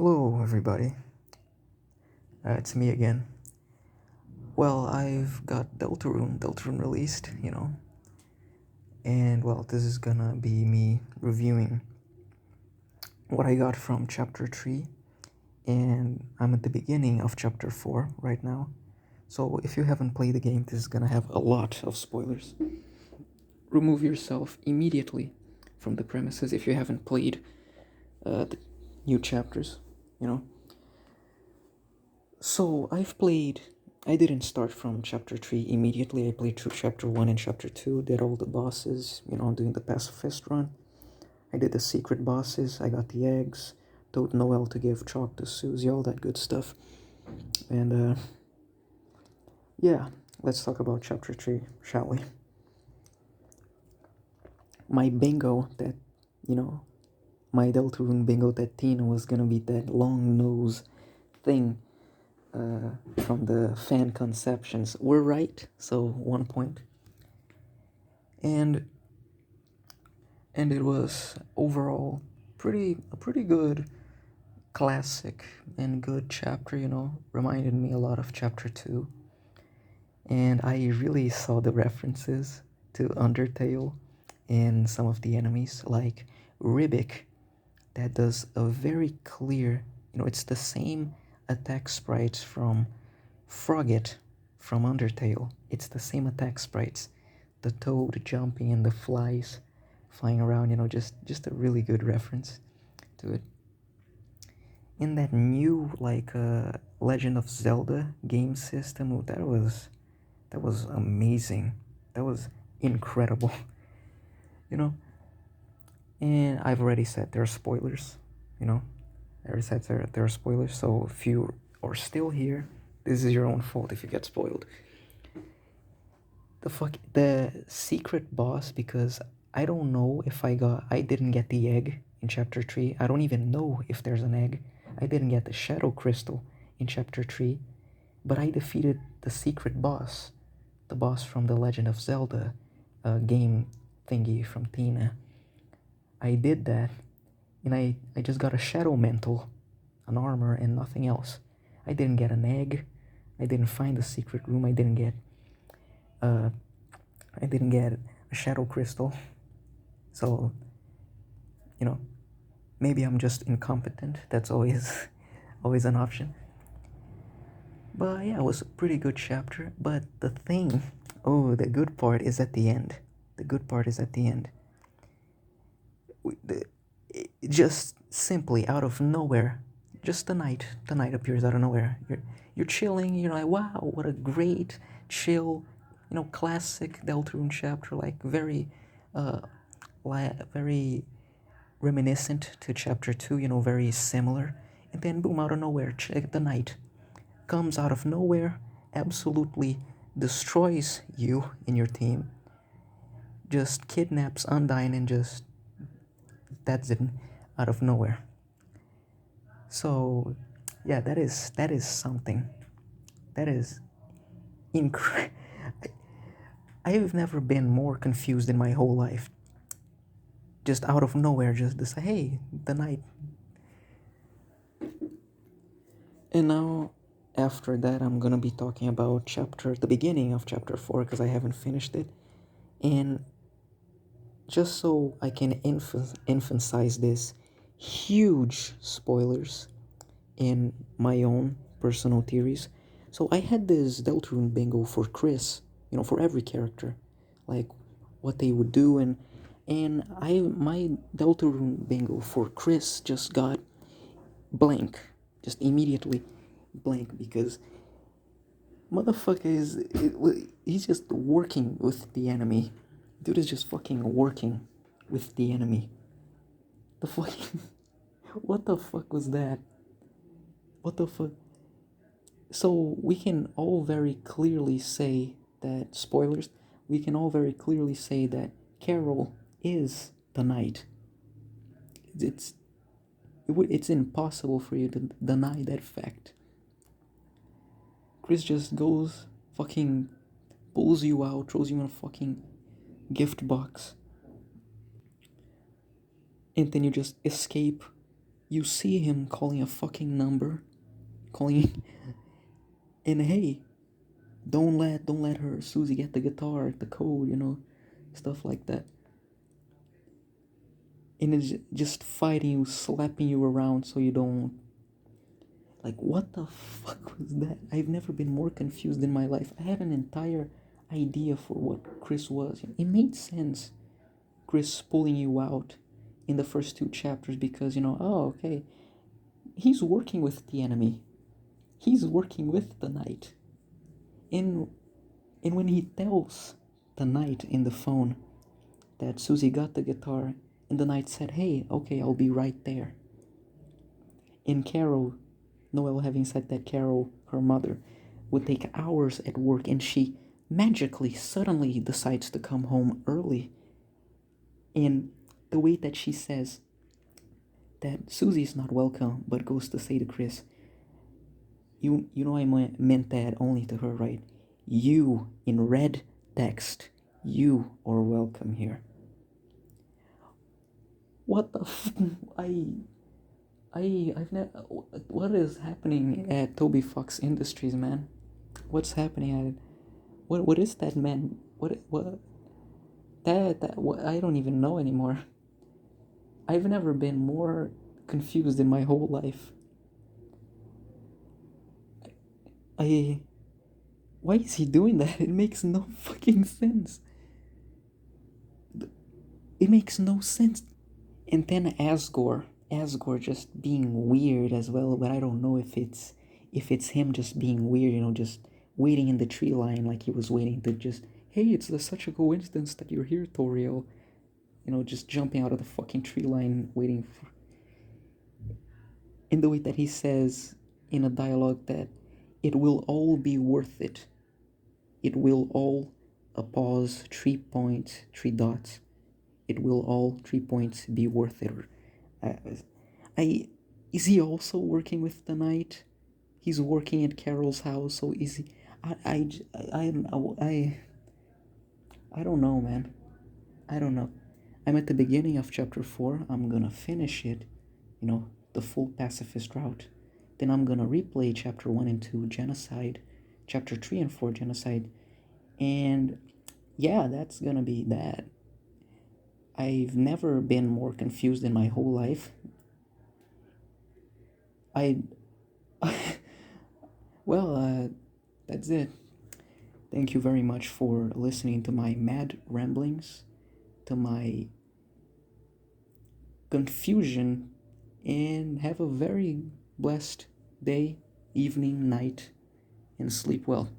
Hello, everybody. It's me again. Well, I've got Deltarune released, and well, this is gonna be me reviewing what I got from Chapter 3, and I'm at the beginning of Chapter 4 right now. So if you haven't played the game, this is gonna have a lot of spoilers. Remove yourself immediately from the premises if you haven't played the new chapters, you know. So I didn't start from chapter 3 immediately. I played through chapter 1 and chapter 2, did all the bosses, doing the pacifist run. I did the secret bosses, I got the eggs, told Noel to give chalk to Susie, all that good stuff. And yeah, let's talk about chapter 3, shall we? My bingo that, you know, my Deltarune bingo that Tina was gonna be that long nose thing from the fan conceptions were right, so 1 point. And it was overall a pretty good classic and good chapter, reminded me a lot of chapter 2. And I really saw the references to Undertale in some of the enemies, like Ribic, that does a very clear, it's the same attack sprites from Frogget from Undertale. It's the same attack sprites, the toad jumping and the flies flying around, just a really good reference to it. In that new Legend of Zelda game system, that was amazing. That was incredible, you know. And I've already said there are spoilers, you know. I already said there are spoilers. So if you are still here, this is your own fault if you get spoiled. The secret boss, because I don't know if I didn't get the egg in chapter 3. I don't even know if there's an egg. I didn't get the shadow crystal in chapter 3, but I defeated the secret boss, the boss from the Legend of Zelda game thingy from Tina. I did that, and I just got a shadow mantle, an armor, and nothing else. I didn't get an egg. I didn't find the secret room. Uh, I didn't get a shadow crystal. So, you know, maybe I'm just incompetent. That's always always an option. But yeah, it was a pretty good chapter. But the good part is at the end. The good part is at the end. Just simply out of nowhere, just the night appears out of nowhere. You're chilling. You're like, wow, what a great chill, classic Deltarune chapter. Like uh, very reminiscent to chapter 2. Very similar. And then boom, out of nowhere, the night comes out of nowhere, absolutely destroys you and your team, just kidnaps Undyne and just that's it, out of nowhere. So yeah, that is something. That is incredible. I've never been more confused in my whole life. Just out of nowhere, just to say, hey, the night. And now, after that, I'm gonna be talking about the beginning of chapter 4, because I haven't finished it. And just so I can emphasize this, huge spoilers in my own personal theories. So I had this Deltarune bingo for Chris, for every character, like what they would do, and my Deltarune bingo for Chris just got blank, just immediately blank, because motherfucker he's just working with the enemy. Dude is just fucking working with the enemy. The fucking what the fuck was that? What the fuck? So we can all very clearly say that, spoilers, we can all very clearly say that Carol is the knight. It's it's impossible for you to deny that fact. Chris just goes, fucking pulls you out, throws you in a fucking gift box, and then you just escape You see him calling a fucking number, calling, and hey, don't let her Susie get the guitar, the code, stuff like that. And it's just fighting you, slapping you around so you don't. Like, what the fuck was that? I've never been more confused in my life. I had an entire idea for what Chris was. It made sense, Chris pulling you out in the first two chapters because, oh, okay, he's working with the enemy. He's working with the knight. And when he tells the knight in the phone that Susie got the guitar, and the knight said, hey, okay, I'll be right there. In Carol, Noelle having said that Carol, her mother, would take hours at work and she magically, suddenly decides to come home early. And the way that she says that Susie's not welcome, but goes to say to Chris, you know I meant that only to her, right? You, in red text, you are welcome here. What the I've never. What is happening at Toby Fox Industries, man? What's happening at it? What is that, man? What that what, I don't even know anymore. I've never been more confused in my whole life. I Why is he doing that? It makes no fucking sense. It makes no sense. And then Asgore just being weird as well, but I don't know if it's him just being weird, just waiting in the tree line like he was waiting to just, hey, it's such a coincidence that you're here, Toriel. Just jumping out of the fucking tree line, waiting for. In the way that he says in a dialogue that it will all be worth it. It will all, a pause, 3 points, 3 dots. It will all 3 points be worth it. I is he also working with the knight? He's working at Carol's house, so is he? I don't know, man. I don't know. I'm at the beginning of chapter 4. I'm gonna finish it, the full pacifist route. Then I'm gonna replay chapter 1 and 2, genocide, chapter 3 and 4, genocide, and yeah, that's gonna be that. I've never been more confused in my whole life. I well, that's it. Thank you very much for listening to my mad ramblings, to my confusion, and have a very blessed day, evening, night, and sleep well.